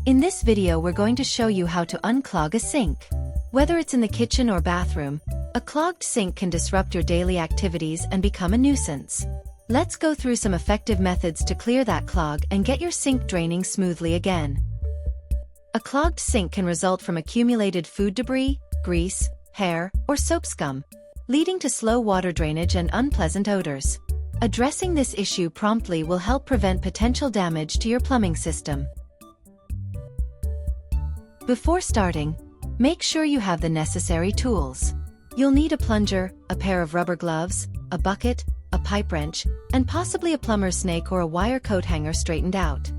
In this video we're going to show you how to unclog a sink. Whether it's in the kitchen or bathroom, a clogged sink can disrupt your daily activities and become a nuisance. Let's go through some effective methods to clear that clog and get your sink draining smoothly again. A clogged sink can result from accumulated food debris, grease, hair, or soap scum, leading to slow water drainage and unpleasant odors. Addressing this issue promptly will help prevent potential damage to your plumbing system. Before starting, make sure you have the necessary tools. You'll need a plunger, a pair of rubber gloves, a bucket, a pipe wrench, and possibly a plumber's snake or a wire coat hanger straightened out.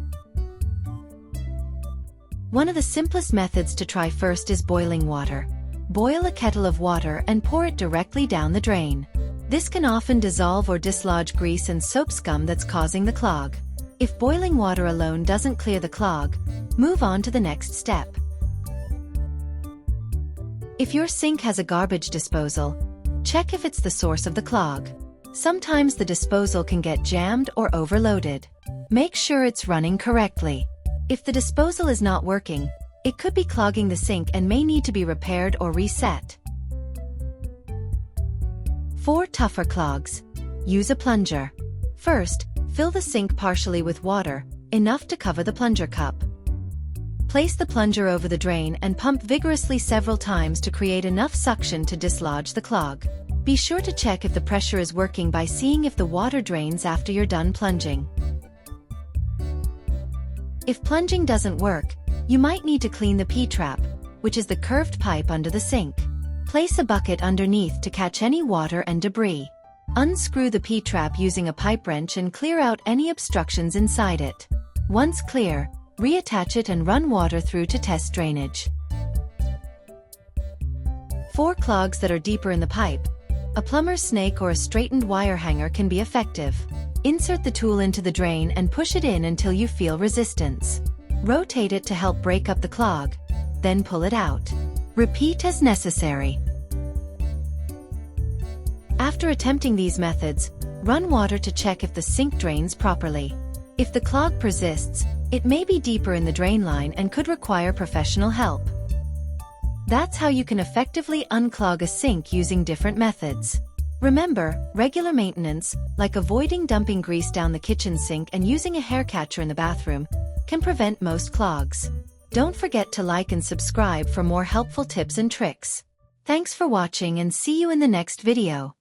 One of the simplest methods to try first is boiling water. Boil a kettle of water and pour it directly down the drain. This can often dissolve or dislodge grease and soap scum that's causing the clog. If boiling water alone doesn't clear the clog, move on to the next step. If your sink has a garbage disposal, check if it's the source of the clog. Sometimes the disposal can get jammed or overloaded. Make sure it's running correctly. If the disposal is not working, it could be clogging the sink and may need to be repaired or reset. For tougher clogs, use a plunger. First, fill the sink partially with water, enough to cover the plunger cup. Place the plunger over the drain and pump vigorously several times to create enough suction to dislodge the clog. Be sure to check if the pressure is working by seeing if the water drains after you're done plunging. If plunging doesn't work, you might need to clean the P-trap, which is the curved pipe under the sink. Place a bucket underneath to catch any water and debris. Unscrew the P-trap using a pipe wrench and clear out any obstructions inside it. Once clear, reattach it and run water through to test drainage. For clogs that are deeper in the pipe, a plumber's snake or a straightened wire hanger can be effective. Insert the tool into the drain and push it in until you feel resistance. Rotate it to help break up the clog, then pull it out. Repeat as necessary. After attempting these methods, run water to check if the sink drains properly. If the clog persists, it may be deeper in the drain line and could require professional help. That's how you can effectively unclog a sink using different methods. Remember, regular maintenance, like avoiding dumping grease down the kitchen sink and using a hair catcher in the bathroom, can prevent most clogs. Don't forget to like and subscribe for more helpful tips and tricks. Thanks for watching and see you in the next video.